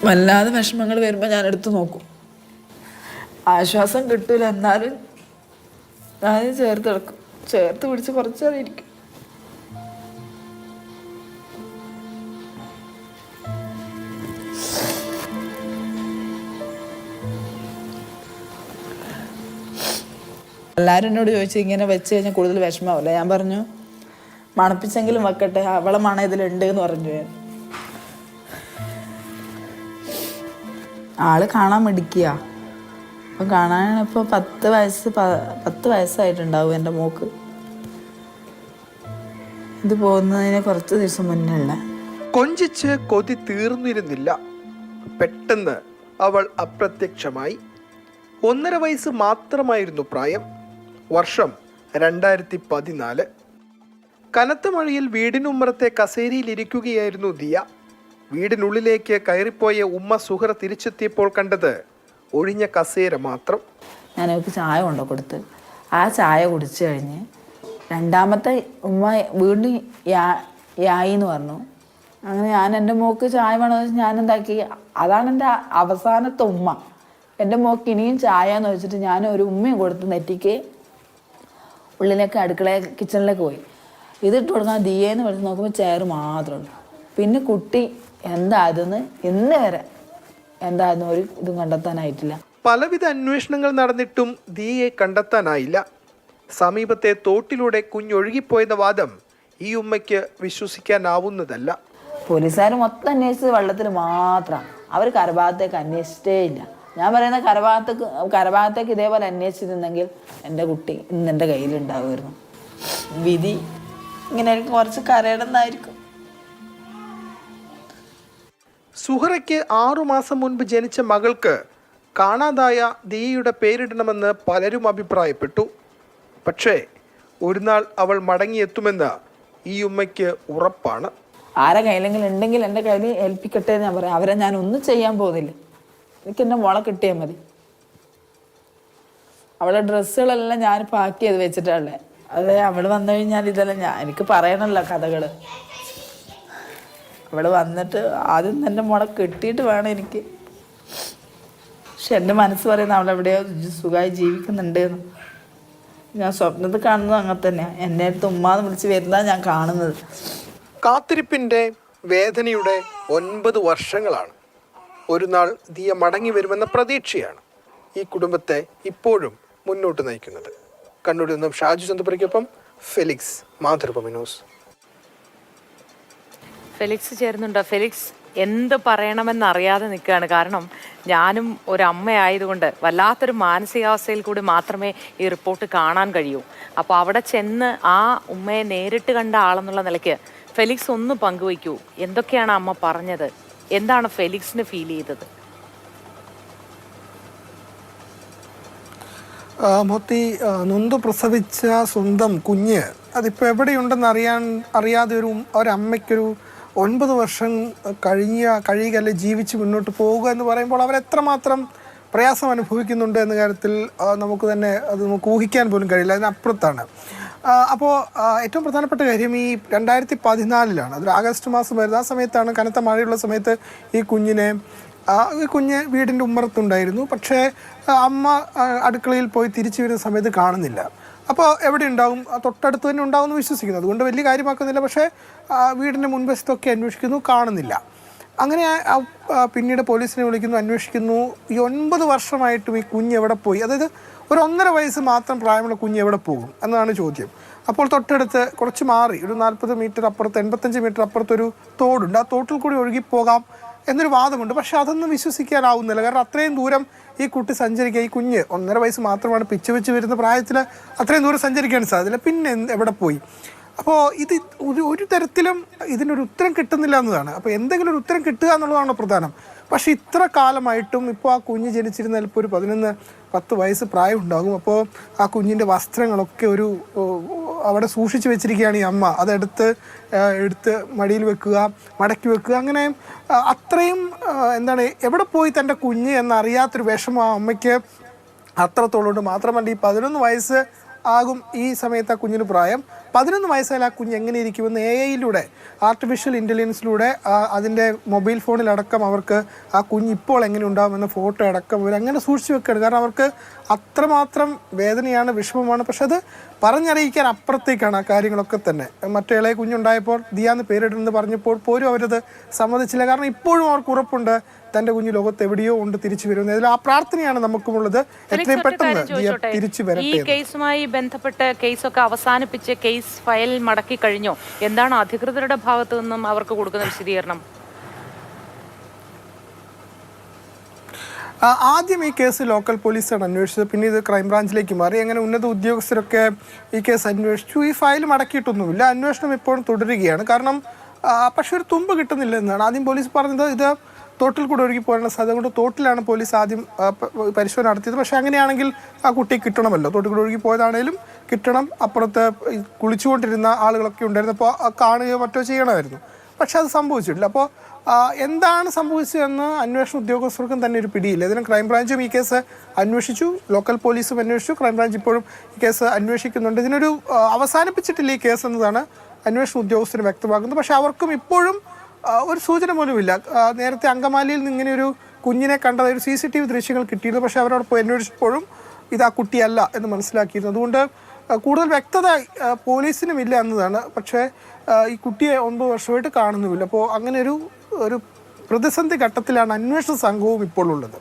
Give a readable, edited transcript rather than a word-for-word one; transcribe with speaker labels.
Speaker 1: വല്ലാതെ വിഷമങ്ങൾ വരുമ്പോൾ ഞാൻ എടുത്ത് നോക്കും. ആശ്വാസം കിട്ടൂല, എന്നാലും ഞാൻ ചേർത്ത് എടുക്കും. ചേർത്ത് പിടിച്ച് കുറച്ചേരം ഇരിക്കും. എല്ലാവരും എന്നോട് ചോദിച്ചു ഇങ്ങനെ വെച്ച് കഴിഞ്ഞാൽ കൂടുതൽ വിഷമാവില്ല. ഞാൻ പറഞ്ഞു മണപ്പിച്ചെങ്കിലും വെക്കട്ടെ, അവളെ മണം ഇതിലുണ്ട് എന്ന് പറഞ്ഞു. ഞാൻ ആള് കാണാൻ മിടിക്കുക. അപ്പം കാണാനിപ്പോൾ 10 വയസ്സായിട്ടുണ്ടാവും എൻ്റെ മോക്ക്. ഇത് പോകുന്നതിന് കുറച്ച് ദിവസം മുന്നേ ഉള്ള.
Speaker 2: കൊഞ്ചിച്ച് കൊതി തീർന്നിരുന്നില്ല. പെട്ടെന്ന് അവൾ അപ്രത്യക്ഷമായി. 1.5 വയസ്സ് മാത്രമായിരുന്നു പ്രായം. വർഷം 2014. കനത്ത മഴയിൽ വീടിനുമ്മറത്തെ കസേരയിലിരിക്കുകയായിരുന്നു ദിയ. വീടിനുള്ളിലേക്ക് കയറിപ്പോയ ഉമ്മ സുഹറ തിരിച്ചെത്തിയപ്പോൾ കണ്ടത് ഒഴിഞ്ഞ കസേര മാത്രം.
Speaker 1: ഞാൻ അവൾക്ക് ചായ കൊണ്ടു കൊടുത്ത് ആ ചായ കുടിച്ചു കഴിഞ്ഞ് രണ്ടാമത്തെ ഉമ്മ വീണ്ടും യായി എന്ന് പറഞ്ഞു. അങ്ങനെ ഞാൻ എൻ്റെ മോക്ക് ചായ വേണമെന്ന് വെച്ചാൽ ഞാൻ എന്താക്കി, അതാണ് എൻ്റെ അവസാനത്തെ ഉമ്മ. എൻ്റെ മോക്ക് ഇനിയും ചായ എന്ന് വെച്ചിട്ട് ഞാൻ ഒരു ഉമ്മയും കൊടുത്ത് നെറ്റിക്ക് ഉള്ളിലേക്ക് കിച്ചണിലേക്ക് പോയി. ഇതിട്ട് കൊടുക്കാൻ ദിയേന്ന് വിളിച്ച് നോക്കുമ്പോൾ ചെയർ മാത്രമുള്ളൂ. പിന്നെ കുട്ടി എന്തായതെന്ന് ഇന്ന് വരെ എന്തായിരുന്നു ഒരു ഇതും കണ്ടെത്താനായിട്ടില്ല.
Speaker 2: പലവിധ അന്വേഷണങ്ങൾ നടന്നിട്ടും ദിയയെ കണ്ടെത്താനായില്ല. സമീപത്തെ തോട്ടിലൂടെ കുഞ്ഞൊഴുകിപ്പോയെന്ന വാദം ഈ ഉമ്മയ്ക്ക് വിശ്വസിക്കാനാവുന്നതല്ല.
Speaker 1: പോലീസുകാർ മൊത്തം അന്വേഷിച്ചത് വെള്ളത്തിൽ മാത്രമാണ്. അവർ കരഭാഗത്തേക്ക് അന്വേഷിച്ചിട്ടേ ഇല്ല. ഞാൻ പറയുന്ന കരഭാഗത്തേക്ക് ഇതേപോലെ അന്വേഷിച്ചിരുന്നെങ്കിൽ എൻ്റെ കുട്ടി ഇന്ന് എൻ്റെ കയ്യിലുണ്ടാവുമായിരുന്നു. വിധി ഇങ്ങനെ എനിക്ക് കുറച്ച് കരയിടുന്നായിരിക്കും.
Speaker 2: സുഹറയ്ക്ക് 6 മാസം മുൻപ് ജനിച്ച മകൾക്ക് കാണാതായ ദിയയുടെ പേരിടണമെന്ന് പലരും അഭിപ്രായപ്പെട്ടു. പക്ഷേ ഒരു നാൾ അവൾ മടങ്ങിയെത്തുമെന്ന് ഈ ഉമ്മയ്ക്ക് ഉറപ്പാണ്.
Speaker 1: ആരെ കയ്യിലെങ്കിലും ഉണ്ടെങ്കിൽ എൻ്റെ കയ്യിൽ ഏൽപ്പിക്കട്ടെ എന്ന് ഞാൻ പറയാം. അവരെ ഞാൻ ഒന്നും ചെയ്യാൻ പോകുന്നില്ല. എനിക്ക് എൻ്റെ മോളെ കിട്ടിയാൽ മതി. അവളുടെ ഡ്രസ്സുകളെല്ലാം ഞാൻ പാക്ക് ചെയ്ത് വെച്ചിട്ടുള്ളേ. അതെ, അവൾ വന്നു കഴിഞ്ഞാൽ ഇതെല്ലാം എനിക്ക് പറയണമല്ലോ കഥകൾ. അവൾ വന്നിട്ട് ആദ്യം എൻ്റെ മോളെ കെട്ടിയിട്ട് വേണം എനിക്ക്. പക്ഷെ എൻ്റെ മനസ്സ് പറയുന്നത് അവളെവിടെയോ സുഖമായി ജീവിക്കുന്നുണ്ട് എന്ന്. ഞാൻ സ്വപ്നത്തിൽ കാണുന്നത് അങ്ങനെ തന്നെയാണ്. എന്നെ അടുത്ത് ഉമ്മാന്ന് വിളിച്ച് വരുന്നതാണ് ഞാൻ കാണുന്നത്.
Speaker 2: കാത്തിരിപ്പിൻ്റെ വേദനയുടെ 9 വർഷങ്ങളാണ്. ഒരു നാൾ ദിയ മടങ്ങി വരുമെന്ന പ്രതീക്ഷയാണ് ഈ കുടുംബത്തെ ഇപ്പോഴും മുന്നോട്ട് നയിക്കുന്നത്. കണ്ണൂരിൽ നിന്നും ഷാജു ചന്ദ്രപുരയ്ക്കൊപ്പം ഫെലിക്സ്, മാതൃഭൂമി ന്യൂസ്.
Speaker 3: ഫെലിക്സ് ചേരുന്നുണ്ടോ? ഫെലിക്സ് എന്ത് പറയണമെന്നറിയാതെ നിൽക്കുകയാണ്. കാരണം ഞാനും ഒരമ്മയായതുകൊണ്ട് വല്ലാത്തൊരു മാനസികാവസ്ഥയിൽ കൂടി മാത്രമേ ഈ റിപ്പോർട്ട് കാണാൻ കഴിയൂ. അപ്പോൾ അവിടെ ചെന്ന് ആ ഉമ്മയെ നേരിട്ട് കണ്ട ആളെന്നുള്ള നിലയ്ക്ക് ഫെലിക്സ് ഒന്ന് പങ്കുവയ്ക്കൂ. എന്തൊക്കെയാണ് അമ്മ പറഞ്ഞത്? എന്താണ് ഫെലിക്സിന് ഫീൽ ചെയ്തത്?
Speaker 4: മൊത്തി നൊന്ത് പ്രസവിച്ച സ്വന്തം കുഞ്ഞ് അതിപ്പോൾ എവിടെയുണ്ടെന്ന് അറിയാതെ ഒരമ്മയ്ക്കൊരു 9 വർഷം കഴിയുകയല്ലേ ജീവിച്ച് മുന്നോട്ട് പോവുക എന്ന് പറയുമ്പോൾ അവരെത്രമാത്രം പ്രയാസം അനുഭവിക്കുന്നുണ്ട് എന്ന കാര്യത്തിൽ നമുക്ക് ഊഹിക്കാൻ പോലും കഴിയില്ല. അതിനപ്പുറത്താണ്. അപ്പോൾ ഏറ്റവും പ്രധാനപ്പെട്ട കാര്യം ഈ 2014 അതൊരു ആഗസ്റ്റ് മാസം വരുന്നത്. ആ സമയത്താണ്, കനത്ത മഴയുള്ള സമയത്ത് ഈ കുഞ്ഞ് വീടിൻ്റെ ഉമ്മറത്തുണ്ടായിരുന്നു. പക്ഷേ അമ്മ അടുക്കളയിൽ പോയി തിരിച്ചു വരുന്ന സമയത്ത് കാണുന്നില്ല. അപ്പോൾ എവിടെ ഉണ്ടാവും? തൊട്ടടുത്ത് തന്നെ ഉണ്ടാവുമെന്ന് വിശ്വസിക്കുന്നു. അതുകൊണ്ട് വലിയ കാര്യമാക്കുന്നില്ല. പക്ഷേ വീടിൻ്റെ മുൻവശത്തൊക്കെ അന്വേഷിക്കുന്നു, കാണുന്നില്ല. അങ്ങനെ പിന്നീട് പോലീസിനെ വിളിക്കുന്നു, അന്വേഷിക്കുന്നു. ഈ 9 വർഷമായിട്ടും ഈ കുഞ്ഞ് എവിടെ പോയി? അതായത് ഒരു 1.5 വയസ്സ് മാത്രം പ്രായമുള്ള കുഞ്ഞ് എവിടെ പോകും എന്നതാണ് ചോദ്യം. അപ്പോൾ തൊട്ടടുത്ത് കുറച്ച് മാറി ഒരു 40 മീറ്റർ അപ്പുറത്ത്, 85 മീറ്റർ അപ്പുറത്തൊരു തോടുണ്ട്. ആ തോട്ടിൽ കൂടി ഒഴുകിപ്പോകാം എന്നൊരു വാദമുണ്ട്. പക്ഷെ അതൊന്നും വിശ്വസിക്കാനാവുന്നില്ല. കാരണം അത്രയും ദൂരം ഈ കുട്ടി സഞ്ചരിക്കുക, ഈ കുഞ്ഞ് 1.5 വയസ്സ് മാത്രമാണ്, പിച്ച് വെച്ച് വരുന്ന പ്രായത്തിൽ അത്രയും ദൂരം സഞ്ചരിക്കാൻ സാധ്യതയില്ല. പിന്നെ എവിടെ പോയി? അപ്പോൾ ഇത് ഒരു തരത്തിലും ഇതിനൊരു ഉത്തരം കിട്ടുന്നില്ല എന്നതാണ്. അപ്പോൾ എന്തെങ്കിലും ഒരു ഉത്തരം കിട്ടുക എന്നുള്ളതാണ് പ്രധാനം. പക്ഷേ ഇത്ര കാലമായിട്ടും ഇപ്പോൾ ആ കുഞ്ഞ് ജനിച്ചിരുന്നാൽ ഇപ്പോൾ ഒരു 11-10 വയസ്സ് പ്രായം ഉണ്ടാകും. അപ്പോൾ ആ കുഞ്ഞിൻ്റെ വസ്ത്രങ്ങളൊക്കെ അവിടെ സൂക്ഷിച്ച് വെച്ചിരിക്കുകയാണ് ഈ അമ്മ. അതെടുത്ത് മടിയിൽ വെക്കുക, മടക്കി വെക്കുക, അങ്ങനെ അത്രയും എവിടെ പോയി തൻ്റെ കുഞ്ഞ് എന്നറിയാത്തൊരു വിഷമം ആ അമ്മയ്ക്ക് അത്രത്തോളം ഉണ്ട്. മാത്രമല്ല ഈ 11 വയസ്സ് ആകും ഈ സമയത്ത് ആ കുഞ്ഞിന് പ്രായം. 11 വയസ്സായാൽ ആ കുഞ്ഞ് എങ്ങനെ ഇരിക്കുമെന്ന് AI-യിലൂടെ, ആർട്ടിഫിഷ്യൽ ഇൻ്റലിജൻസിലൂടെ അതിൻ്റെ മൊബൈൽ ഫോണിലടക്കം അവർക്ക് ആ കുഞ്ഞ് ഇപ്പോൾ എങ്ങനെ ഉണ്ടാകുമെന്ന ഫോട്ടോ അടക്കം അവർ അങ്ങനെ സൂക്ഷിച്ചു വെക്കുകയാണ്. കാരണം അവർക്ക് അത്രമാത്രം വേദനയാണ്, വിഷമമാണ്. പക്ഷെ അത് പറഞ്ഞറിയിക്കാൻ അപ്പുറത്തേക്കാണ് ആ കാര്യങ്ങളൊക്കെ തന്നെ. മറ്റേ ഇളയ കുഞ്ഞുണ്ടായപ്പോൾ ദിയാന്ന് പേരിടുന്നത് പറഞ്ഞപ്പോൾ പോലും അവരത് സമ്മതിച്ചില്ല. കാരണം ഇപ്പോഴും അവർക്ക് ഉറപ്പുണ്ട് തൻ്റെ കുഞ്ഞ് ലോകത്ത് എവിടെയോ ഉണ്ട്, തിരിച്ചു വരുന്നത്. അതിൽ ആ പ്രാർത്ഥനയാണ് നമുക്കുമുള്ളത്, എത്രയും പെട്ടെന്ന് ദിയ തിരിച്ചു
Speaker 3: ഈ
Speaker 4: വരട്ടെ.
Speaker 3: കേസുമായി ബന്ധപ്പെട്ട് കേസൊക്കെ അവസാനിപ്പിച്ച് കേസ് ഫയൽ മടക്കി കഴിഞ്ഞോ? എന്താണ് അധികൃതരുടെ ഭാഗത്തു നിന്നും അവർക്ക് കൊടുക്കുന്ന വിശദീകരണം?
Speaker 4: ആദ്യം ഈ കേസ് ലോക്കൽ പോലീസാണ് അന്വേഷിച്ചത്, പിന്നെ ഇത് ക്രൈംബ്രാഞ്ചിലേക്ക് മാറി. അങ്ങനെ ഉന്നത ഉദ്യോഗസ്ഥരൊക്കെ ഈ കേസ് അന്വേഷിച്ചു. ഈ ഫയൽ മടക്കിയിട്ടൊന്നുമില്ല, അന്വേഷണം ഇപ്പോഴും തുടരുകയാണ്. കാരണം പക്ഷെ ഒരു തുമ്പ് കിട്ടുന്നില്ല എന്നാണ് ആദ്യം പോലീസ് പറഞ്ഞത്. ഇത് തോട്ടിൽ കൂടെ ഒഴുകി പോകാനുള്ള സാധ്യത കൊണ്ട് തോട്ടിലാണ് പോലീസ് ആദ്യം പരിശോധന നടത്തിയത്. പക്ഷെ അങ്ങനെയാണെങ്കിൽ ആ കുട്ടിയെ കിട്ടണമല്ലോ, തോട്ടിൽ കൂടെ ഒഴുകി പോയതാണേലും കിട്ടണം. അപ്പുറത്ത് കുളിച്ചുകൊണ്ടിരുന്ന ആളുകളൊക്കെ ഉണ്ടായിരുന്നു, അപ്പോൾ കാണുകയോ മറ്റോ ചെയ്യണമായിരുന്നു. പക്ഷെ അത് സംഭവിച്ചിട്ടില്ല. അപ്പോൾ എന്താണ് സംഭവിച്ചതെന്ന് അന്വേഷണ ഉദ്യോഗസ്ഥർക്കും തന്നെ ഒരു പിടിയില്ല. ഇതിന് ക്രൈംബ്രാഞ്ചും ഈ കേസ് അന്വേഷിച്ചു, ലോക്കൽ പോലീസും അന്വേഷിച്ചു, ക്രൈംബ്രാഞ്ച് ഇപ്പോഴും ഈ കേസ് അന്വേഷിക്കുന്നുണ്ട്. ഇതിനൊരു അവസാനിപ്പിച്ചിട്ടില്ല ഈ കേസ് എന്നതാണ് അന്വേഷണ ഉദ്യോഗസ്ഥന് വ്യക്തമാക്കുന്നത്. പക്ഷെ അവർക്കും ഇപ്പോഴും ഒരു സൂചന പോലുമില്ല. നേരത്തെ അങ്കമാലിയിൽ നിന്ന് ഇങ്ങനെ ഒരു കുഞ്ഞിനെ കണ്ടത് ഒരു CCTV ദൃശ്യങ്ങൾ കിട്ടിയിരുന്നു. പക്ഷെ അവരോട് പോയി അന്വേഷിച്ചപ്പോഴും ഇത് ആ കുട്ടിയല്ല എന്ന് മനസ്സിലാക്കിയിരുന്നു. അതുകൊണ്ട് കൂടുതൽ വ്യക്തത പോലീസിനും ഇല്ല എന്നതാണ്. പക്ഷേ ഈ കുട്ടിയെ 9 വർഷമായിട്ട് കാണുന്നുമില്ല. അപ്പോൾ അങ്ങനെ ഒരു പ്രതിസന്ധി ഘട്ടത്തിലാണ് അന്വേഷണ സംഘവും ഇപ്പോൾ ഉള്ളത്.